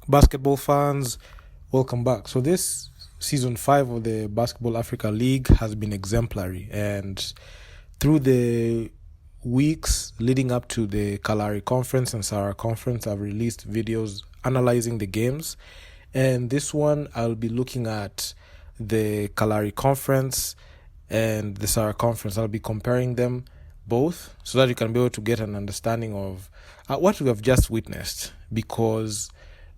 Basketball fans, welcome back. So this season 5 of the Basketball Africa League has been exemplary, and through the weeks leading up to the Kalahari conference and Sahara conference, I've released videos analyzing the games. And this one, I'll be looking at the Kalahari conference and the Sahara conference. I'll be comparing them both so that you can be able to get an understanding of what we have just witnessed. Because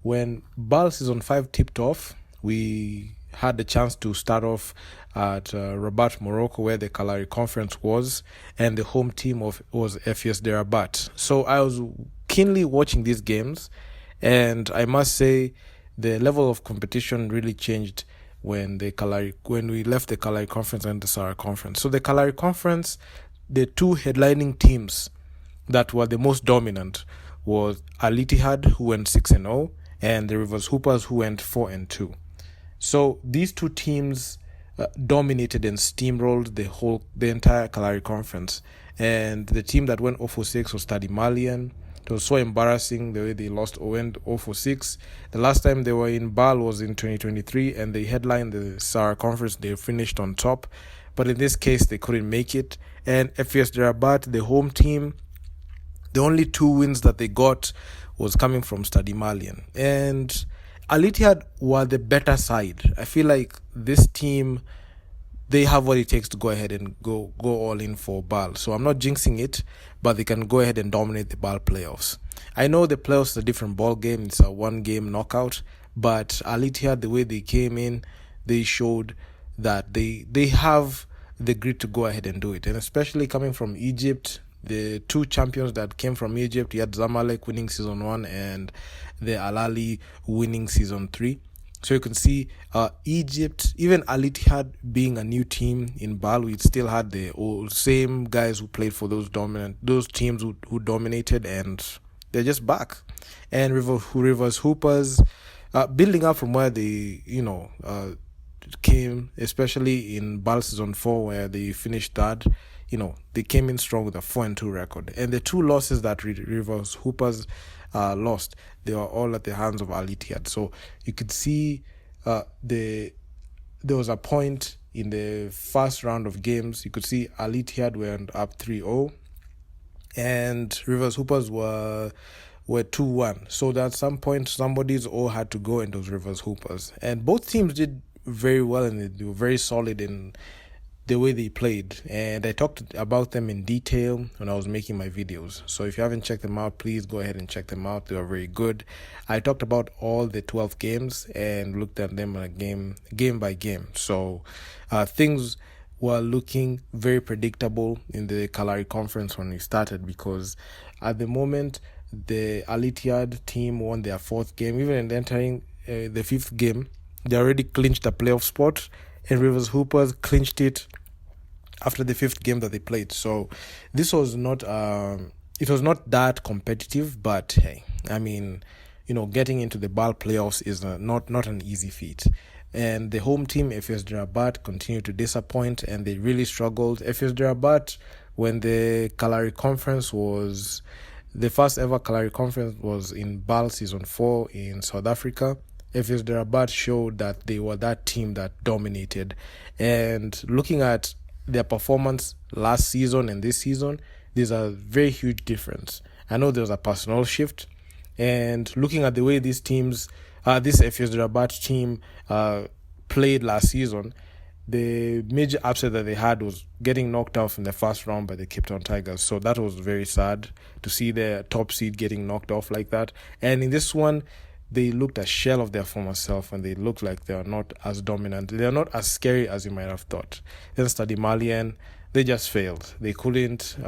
when BAL Season 5 tipped off, we had the chance to start off at Rabat, Morocco, where the Kalahari conference was, and the home team was FES de Rabat. So I was keenly watching these games, and I must say the level of competition really changed when we left the Kalahari conference and the Sahara conference. So the Kalahari conference, the two headlining teams that were the most dominant was Al Ittihad, who went 6-0, and the Rivers Hoopers, who went 4-2. So these two teams dominated and steamrolled the entire Kalahari conference. And the team that went 0-6 was Stade Malien. It was so embarrassing the way they went 0-6. The last time they were in BAL was in 2023, and they headlined the Sahara conference. They finished on top, but in this case they couldn't make it. And FES de Rabat, the home team, the only 2 wins that they got was coming from Stade Malien. And Al Ittihad were the better side. I feel like this team, they have what it takes to go ahead and go all in for BAL. So I'm not jinxing it, but they can go ahead and dominate the BAL playoffs. I know the playoffs is a different ball game. It's a 1-game knockout. But Al Ittihad, the way they came in, they showed that they have the grit to go ahead and do it. And especially coming from Egypt, the 2 champions that came from Egypt, you had Zamalek winning season 1 and the Al Ahly winning season 3. So you can see Egypt, even Al Ittihad being a new team in BAL, we still had the same guys who played for those teams who dominated, and they're just back. And Rivers Hoopers, building up from where they came, especially in BAL season 4 where they finished third. They came in strong with a 4-2 record. And the 2 losses that Rivers Hoopers lost, they were all at the hands of Al Ittihad. So you could see there was a point in the first round of games, you could see Al Ittihad went up 3-0, and Rivers Hoopers were 2-1. So that at some point, somebody's all had to go, and those Rivers Hoopers. And both teams did very well, and they were very solid in the way they played, and I talked about them in detail when I was making my videos. So if you haven't checked them out, please go ahead and check them out. They are very good. I talked about all the 12 games and looked at them on a game by game. So things were looking very predictable in the Kalahari conference when we started, because at the moment the Al Ittihad team won their 4th game. Even entering the 5th game, they already clinched a playoff spot, and Rivers Hoopers clinched it after the 5th game that they played. So this was not it was not that competitive, but hey, I mean, getting into the BAL playoffs is not an easy feat. And the home team, FES de Rabat, continued to disappoint, and they really struggled. FES de Rabat, when the Kalahari conference was, the first ever Kalahari conference was in BAL season 4 in South Africa, FES de Rabat showed that they were that team that dominated. And looking at their performance last season and this season, there's a very huge difference. I know there was a personnel shift, and looking at the way these teams, this FES de Rabat team played last season, the major upset that they had was getting knocked off in the first round by the Cape Town Tigers. So that was very sad to see their top seed getting knocked off like that. And in this one, they looked a shell of their former self, and they looked like they are not as dominant. They are not as scary as you might have thought. Then Stade Malien, they just failed. They couldn't.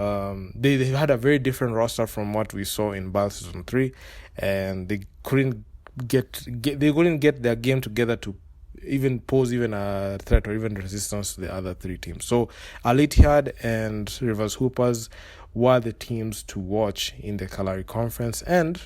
They had a very different roster from what we saw in BAL season 3, and they couldn't get their game together to even pose even a threat or even resistance to the other 3 teams. So Al Ittihad and Rivers Hoopers were the teams to watch in the Kalahari conference, and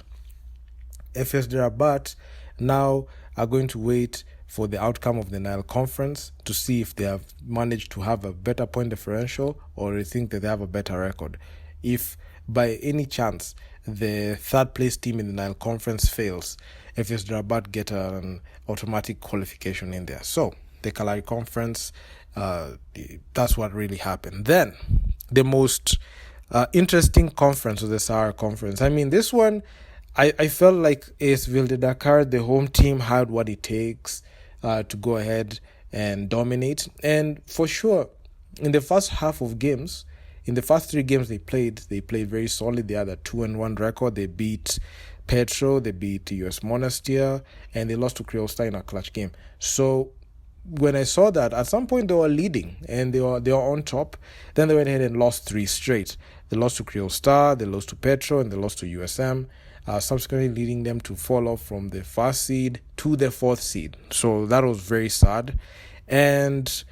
FES de Rabat now are going to wait for the outcome of the Nile conference to see if they have managed to have a better point differential, or they think that they have a better record. If by any chance the 3rd place team in the Nile conference fails, FS Rabat get an automatic qualification in there. So the Kalahari Conference, that's what really happened. Then the most interesting conference was the Sahara Conference. I mean, this one, I felt like AS Ville de Dakar, the home team, had what it takes to go ahead and dominate. And for sure, in the first half of games, in the first 3 games they played very solid. They had a 2-1 record. They beat Petro, they beat US Monastir, and they lost to Creole Star in a clutch game. So when I saw that, at some point they were leading and they were on top. Then they went ahead and lost 3 straight. They lost to Creole Star, they lost to Petro, and they lost to USM, subsequently leading them to fall off from the 1st seed to the 4th seed. So that was very sad. And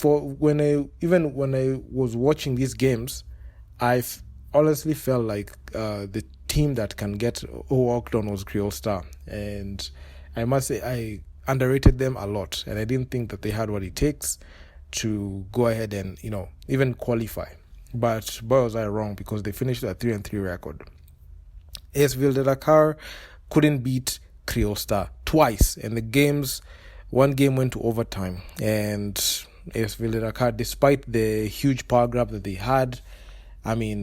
when I was watching these games, I honestly felt like the team that can get walked on was Creole Star, and I must say I underrated them a lot, and I didn't think that they had what it takes to go ahead and even qualify. But boy, was I wrong, because they finished a 3-3 record. AS Ville de Dakar couldn't beat Creole Star twice, and one game went to overtime, and AS Ville de Dakar, despite the huge power grab that they had, I mean,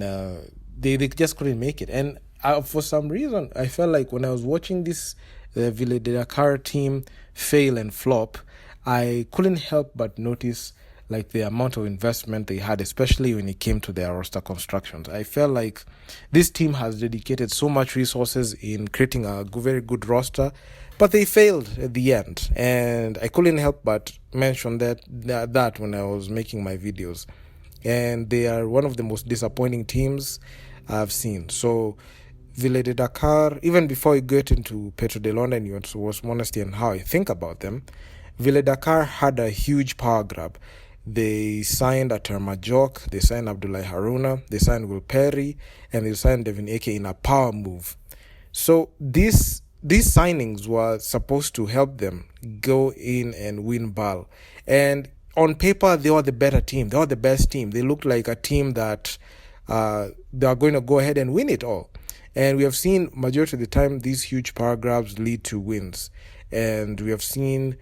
they just couldn't make it. And for some reason, I felt like when I was watching this Ville de Dakar team fail and flop, I couldn't help but notice like the amount of investment they had, especially when it came to their roster constructions. I felt like this team has dedicated so much resources in creating a very good roster, but they failed at the end. And I couldn't help but mention that when I was making my videos. And they are one of the most disappointing teams I've seen. So Ville de Dakar, even before you get into Petro de Londa and US Monastir and how I think about them, Ville de Dakar had a huge power grab. They signed Ater Majok, they signed Abdullahi Haruna, they signed Will Perry, and they signed Devin Eke in a power move. So these signings were supposed to help them go in and win BAL. And on paper, they were the better team. They were the best team. They looked like a team that they are going to go ahead and win it all. And we have seen majority of the time these huge power grabs lead to wins. And we have seen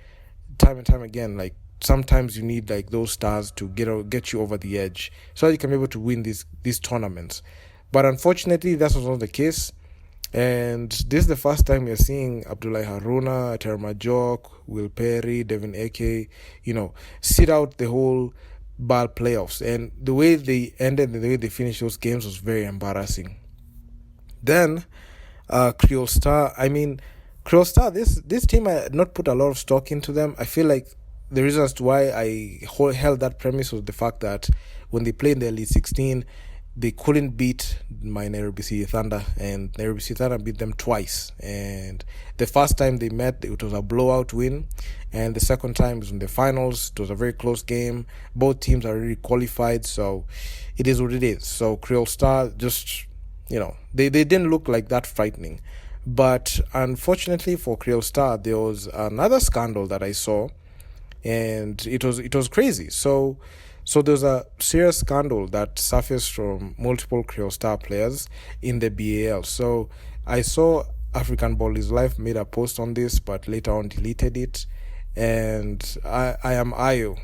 time and time again, like sometimes you need like those stars to get you over the edge so that you can be able to win these tournaments. But unfortunately, that was not the case. And this is the first time we're seeing Abdullahi Haruna, Ater Majok, Will Perry, Devin Eke, sit out the whole BAL playoffs. And the way they ended and the way they finished those games was very embarrassing. Then Creole Star, this team, I had not put a lot of stock into them. I feel like the reason as to why I held that premise was the fact that when they played in the Elite 16, they couldn't beat my Nairobi City Thunder, and Nairobi City Thunder beat them twice. And the first time they met, it was a blowout win, and the second time was in the finals. It was a very close game. Both teams are already qualified, so it is what it is. So Creole Star just, they didn't look like that frightening. But unfortunately for Creole Star, there was another scandal that I saw, and it was crazy. So there's a serious scandal that surfaced from multiple Creole Star players in the BAL. So I saw African Ball is Life made a post on this, but later on deleted it. And I am Ayo.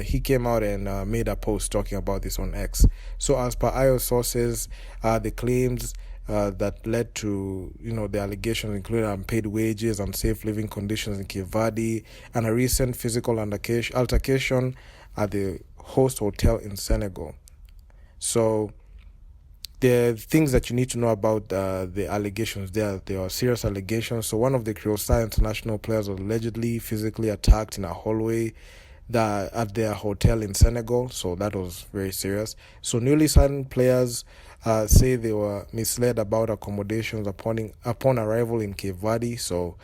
He came out and made a post talking about this on X. So as per Ayo sources, the claims that led to the allegations include unpaid wages, unsafe living conditions in Cape Verde, and a recent physical altercation at the host hotel in Senegal. So the things that you need to know about the allegations, there are serious allegations. So one of the Creole Star international players was allegedly physically attacked in a hallway at their hotel in Senegal. So that was very serious. So newly signed players say they were misled about accommodations upon arrival in Cape Verde. So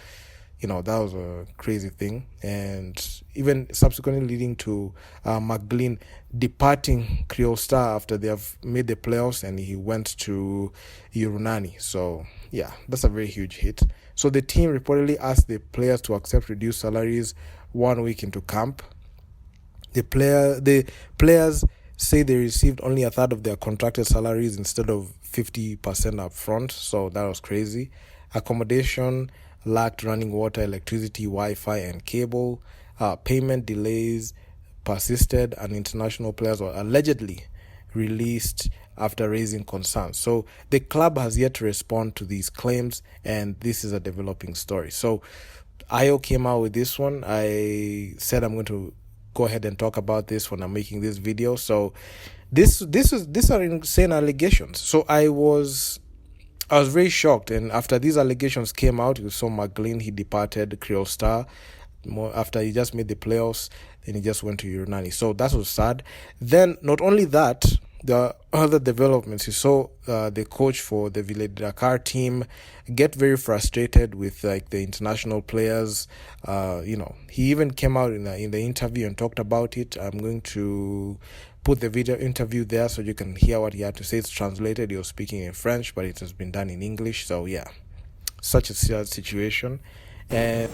that was a crazy thing, and even subsequently leading to McGlynn departing Creole Star after they have made the playoffs, and he went to Urunani. So yeah, that's a very huge hit. So the team reportedly asked the players to accept reduced salaries 1 week into camp. The players say they received only a third of their contracted salaries instead of 50% up front. So that was crazy. Accommodation lacked running water, electricity, Wi-Fi, and cable. Payment delays persisted, and international players were allegedly released after raising concerns. So the club has yet to respond to these claims, and this is a developing story. So IO came out with this one. I said I'm going to go ahead and talk about this when I'm making this video. So these are insane allegations. So I was very shocked, and after these allegations came out, you saw McGlynn, he departed Creole Star after he just made the playoffs, then he just went to Urinani. So that was sad. Then not only that, the other developments, you saw the coach for the Village Dakar team get very frustrated with like the international players. He even came out in the interview and talked about it. I'm going to put the video interview there so you can hear what he had to say. It's translated. He was speaking in French, but it has been done in English. So yeah, such a sad situation. And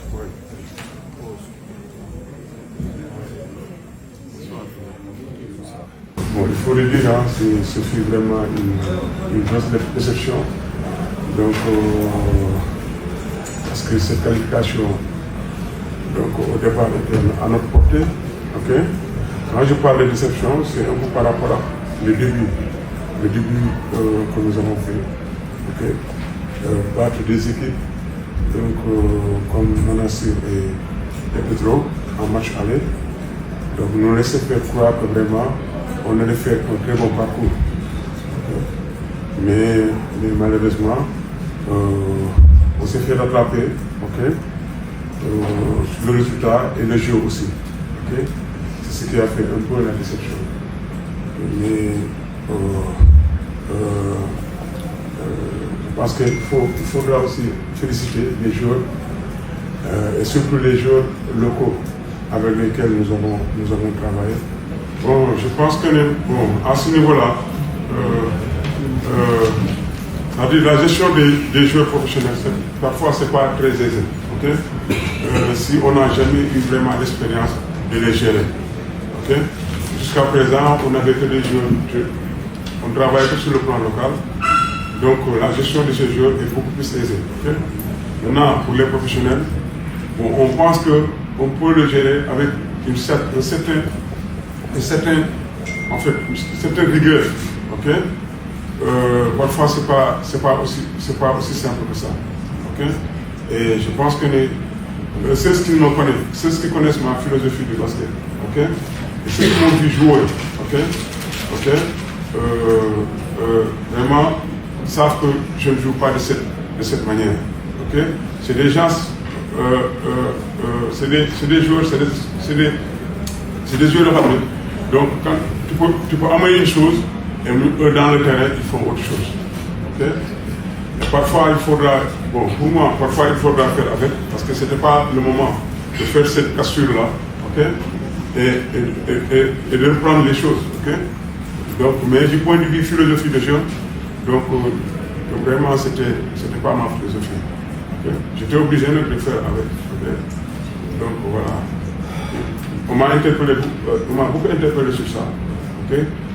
bon, il faut le dire, hein, ce fut vraiment une grosse déception. Donc, parce que cette qualification, donc, au départ, était à notre portée. Okay? Quand je parle de déception, c'est un peu par rapport à le début que nous avons fait. Okay? Battre des équipes donc, comme Monastir et Pedro en match aller. Donc, nous laisser faire croire que vraiment on allait faire un très bon parcours. Mais malheureusement, on s'est fait rattraper, le résultat et le jeu aussi. C'est ce qui a fait un peu la déception. Mais je pense qu'il faudra aussi féliciter les joueurs et surtout les joueurs locaux avec lesquels nous avons travaillé. Bon, je pense que à ce niveau-là, la gestion des joueurs professionnels, parfois c'est pas très aisé. Si on n'a jamais eu vraiment l'expérience de les gérer. Jusqu'à présent, on n'avait que des joueurs, on travaille que sur le plan local. Donc la gestion de ces joueurs est beaucoup plus aisée. Maintenant, pour les professionnels, on pense qu'on peut le gérer avec une certaine rigueur. Parfois, c'est pas aussi simple que ça. Et je pense que c'est ce qu'ils me connaissent, c'est ce qui connaissent ma philosophie du basket. Et ceux qui m'ont vu jouer, vraiment, savent que je ne joue pas de cette manière. C'est des gens, c'est des joueurs, c'est des joueurs rapides. Donc, quand tu peux amener une chose, et eux dans le terrain, ils font autre chose. Et parfois, il faudra faire avec, parce que ce n'était pas le moment de faire cette cassure-là, et de reprendre les choses. Donc, mais du point de vue philosophie de jeu, donc vraiment, c'était pas ma philosophie. J'étais obligé de le faire avec. Donc, voilà. On m'a beaucoup interpellé sur ça,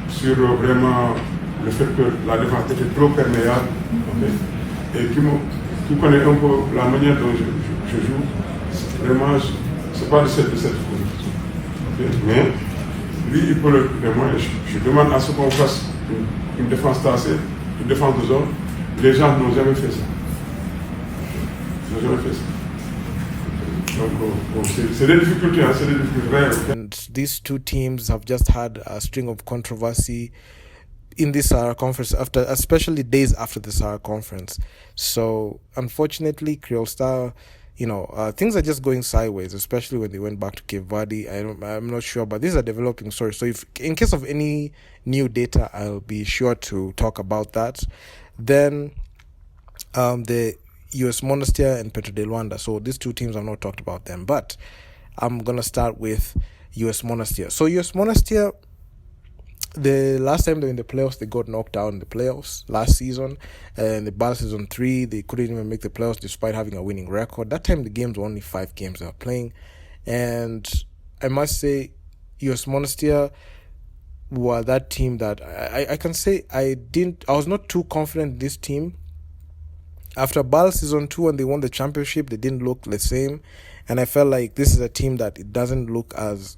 sur vraiment le fait que la défense était trop perméable, et qui connaît un peu la manière dont je joue. Vraiment, c'est pas de cette position. Mais lui, il peut le témoigner. Je demande à ce qu'on fasse une défense tassée, une défense de zone. Les gens n'ont jamais fait ça. Ils n'ont jamais fait ça. C'est des difficultés, c'est des difficultés réelles. And these two teams have just had a string of controversy in this Sahara conference, especially days after the Sahara conference. So unfortunately, Creole Star, things are just going sideways, especially when they went back to Cape Verde. I'm not sure, but these are developing stories. So if in case of any new data, I'll be sure to talk about that. Then the US Monastir and Petro de Luanda. So these two teams, I've not talked about them, but I'm going to start with US Monastir. So US Monastir, the last time they were in the playoffs, they got knocked out in the playoffs last season. And the BAL season 3, they couldn't even make the playoffs despite having a winning record. That time the games were only 5 games they were playing. And I must say, US Monastir were that team that I can say I was not too confident in this team. After Ball season 2, when they won the championship, they didn't look the same, and I felt like this is a team that it doesn't look as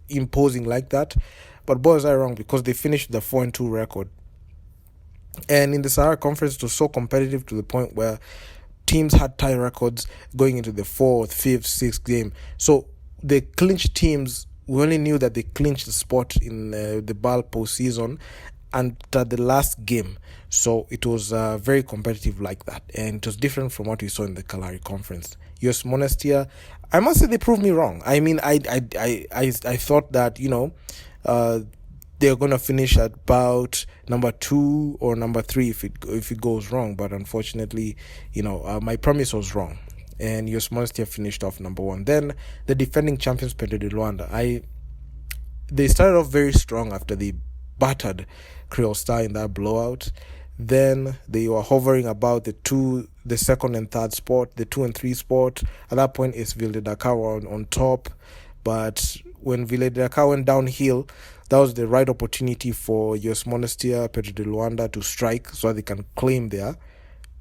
imposing like that. But boys are wrong, because they finished the 4-2 record. And in the Sahara Conference, it was so competitive to the point where teams had tie records going into the 4th, 5th, 6th game. So the clinched teams, we only knew that they clinched the spot in the BAL postseason and at the last game. So it was very competitive like that. And it was different from what we saw in the Kalahari Conference. US Monastir, I must say they proved me wrong. I mean, I thought that, they're going to finish at about number 2 or number 3 if it goes wrong. But unfortunately, my promise was wrong. And US Monastir finished off number 1. Then the defending champions, Petro de Luanda, they started off very strong after they battered Creole Star in that blowout. Then they were hovering about the second and third spot, the 2 and 3 spot. At that point, it's Ville de Dakar on top. But when Ville de Dakar went downhill, that was the right opportunity for US Monastir, Petro de Luanda to strike so they can claim their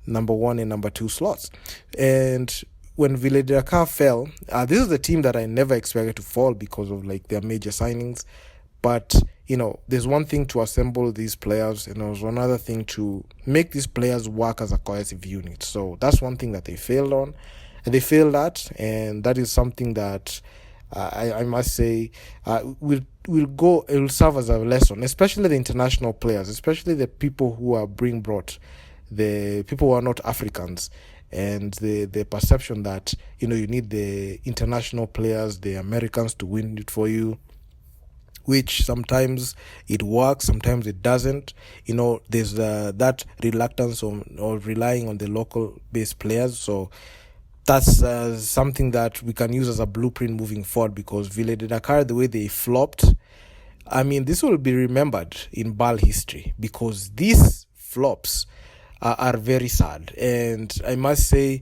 number 1 and number 2 slots. And when Ville de Dakar fell, this is the team that I never expected to fall because of their major signings. But, there's one thing to assemble these players, and there's another thing to make these players work as a cohesive unit. So that's one thing that they failed on, and they failed at, and that is something that I must say it will serve as a lesson, especially the international players, especially the people who are being brought, the people who are not Africans, and the perception that you need the international players, the Americans, to win it for you, which sometimes it works, sometimes it doesn't. There's that reluctance or relying on the local based players. So that's something that we can use as a blueprint moving forward, because Ville de Dakar, the way they flopped, I mean, this will be remembered in BAL history, because these flops are very sad. And I must say,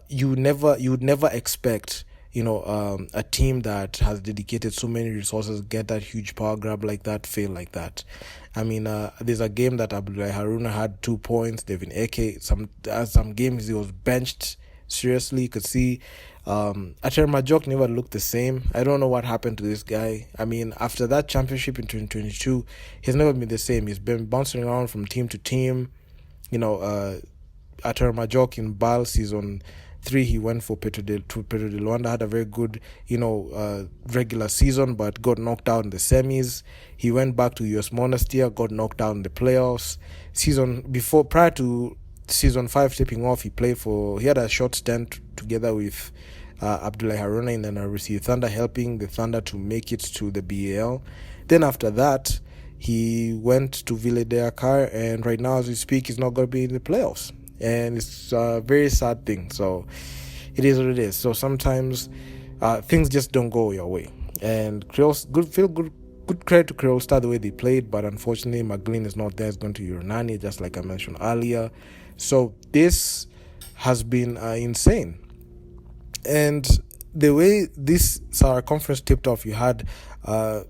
you would never expect a team that has dedicated so many resources get that huge power grab like that, fail like that. I mean, there's a game that Abdullahi Haruna had 2 points. Devin Eke, some games he was benched. Seriously, you could see Ater Majok never looked the same. I don't know what happened to this guy. I mean, after that championship in 2022, he's never been the same. He's been bouncing around from team to team. Ater Majok in BAL season 3, he went for Petro de Luanda, had a very good, regular season, but got knocked out in the semis. He went back to US Monastir, got knocked out in the playoffs. Prior to season 5 tipping off, he had a short stint together with Abdullahi Haruna in the RC Thunder, helping the Thunder to make it to the BAL. Then after that, he went to Ville de Dakar, and right now as we speak, he's not going to be in the playoffs. And it's a very sad thing. So it is what it is. So sometimes things just don't go your way. And good credit to Creole Star the way they played, but unfortunately McGlynn is not there. It's going to Uranani, just like I mentioned earlier. So this has been insane. And the way this Sahara Conference tipped off, you had the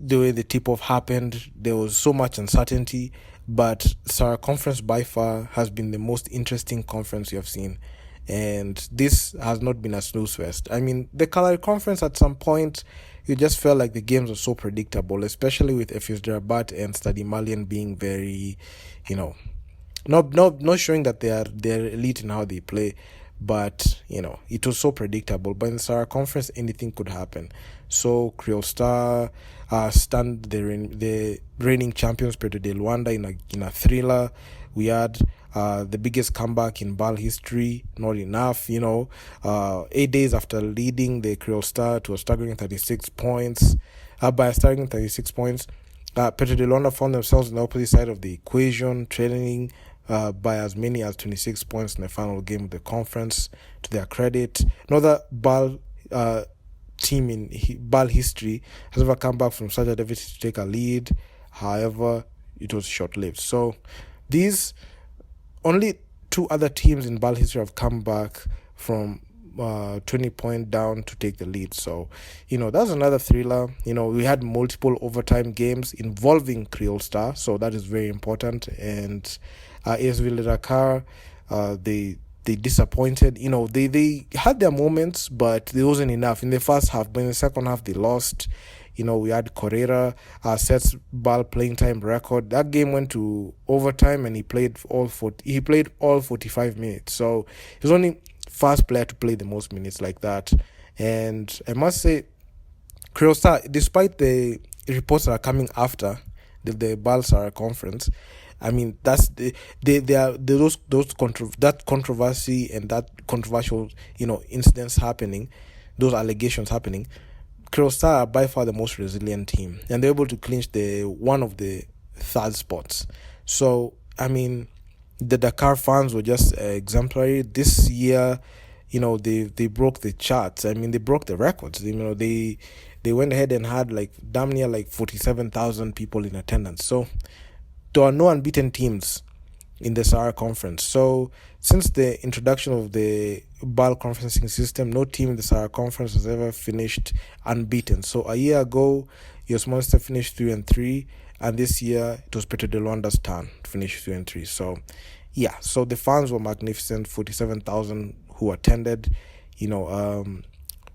way the tip-off happened, there was so much uncertainty. But Sahara Conference by far has been the most interesting conference you have seen. And this has not been a snooze fest. I mean, the Kalahari Conference at some point, you just felt like the games were so predictable, especially with FS Rabat and Stade Malien being very, not showing that they're elite in how they play. But, it was so predictable. But in the Sahara Conference, anything could happen. So Creole Star stunned the reigning champions, Petro de Luanda, in a thriller. We had the biggest comeback in BAL history. Not enough, 8 days after leading the Creole Star to a staggering 36 points. By a staggering 36 points, Petro de Luanda found themselves on the opposite side of the equation, trailing by as many as 26 points in the final game of the conference. To their credit, another BAL team in BAL history has ever come back from such a deficit to take a lead. However, it was short-lived. So these only 2 other teams in BAL history have come back from 20 point down to take the lead. So, that's another thriller. We had multiple overtime games involving Creole Star, so that is very important. And AS Villa Dakar, they disappointed. They had their moments, but it wasn't enough in the first half. But in the second half, they lost. We had Correa sets ball playing time record. That game went to overtime, and he played all 45 minutes. So he was only first player to play the most minutes like that. And I must say, Creole Star, despite the reports that are coming after the Sahara conference, I mean, that's that controversy and that controversial incidents happening, those allegations happening. Creole Star are by far the most resilient team, and they're able to clinch one of the third spots. So I mean, the Dakar fans were just exemplary this year. They broke the charts. I mean, they broke the records. They went ahead and had like damn near like 47,000 people in attendance. So there are no unbeaten teams in the Sahara Conference. So since the introduction of the BAL conferencing system, no team in the Sahara Conference has ever finished unbeaten. So a year ago, US Monster finished 3-3, and this year it was Petro de Luanda's turn to finish 3-3. So yeah, so the fans were magnificent. 47,000 who attended.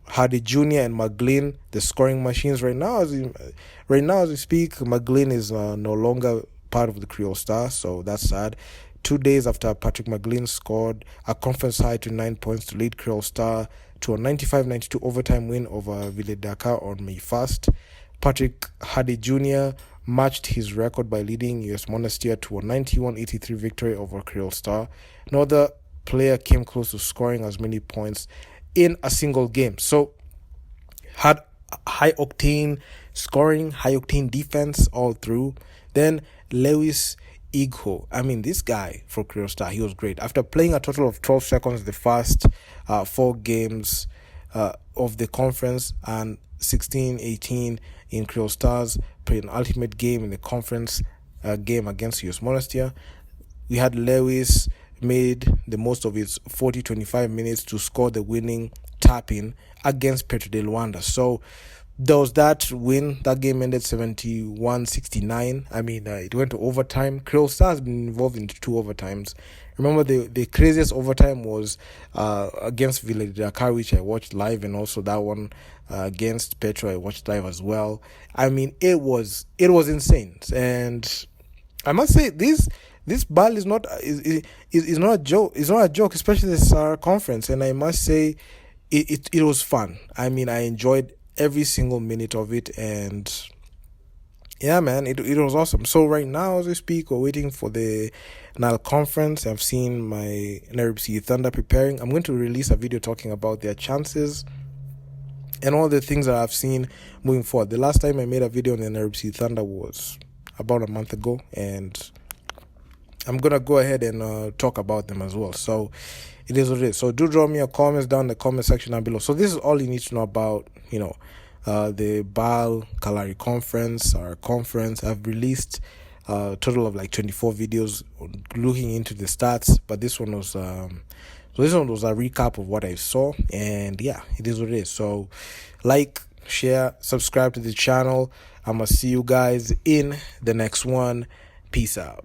Hardy Jr. and McGlynn, the scoring machines right now. As we speak, McGlynn is no longer part of the Creole Star, so that's sad. 2 days after Patrick McGlynn scored a conference high to 9 points to lead Creole Star to a 95-92 overtime win over Ville Dakar on May 1st. Patrick Hardy Jr. matched his record by leading US Monastir to a 91-83 victory over Creole Star. No other player came close to scoring as many points in a single game. So had high-octane scoring, high-octane defense all through. Then Lewis Igho, I mean, this guy for Creole Star, he was great. After playing a total of 12 seconds the first 4 games of the conference, and 16-18 in Creole Stars, played an ultimate game in the conference game against US Monastir. We had Lewis made the most of his 40-25 minutes to score the winning tap-in against Petro de Luanda. So there was that win. That game ended 71-69. I mean, it went to overtime. Creole Star has been involved in 2 overtimes. Remember, the craziest overtime was against Ville Dakar, which I watched live, and also that one against Petro I watched live as well. I mean, it was insane. And I must say, this BAL is not a joke. It's not a joke, especially the Sahara Conference. And I must say, it was fun. I mean, I enjoyed every single minute of it, and yeah, man, it was awesome. So right now, as we speak, we're waiting for the Nile Conference. I've seen my Nairobi Thunder preparing. I'm going to release a video talking about their chances and all the things that I've seen moving forward. The last time I made a video on the Nairobi Thunder was about a month ago, and I'm going to go ahead and talk about them as well. So it is what it is. So do drop me your comments down in the comment section down below. So this is all you need to know about, the BAL Kalahari conference, our conference. I've released a total of like 24 videos looking into the stats, but this one was a recap of what I saw, and yeah, it is what it is. So like, share, subscribe to the channel. I'm gonna see you guys in the next one. Peace out.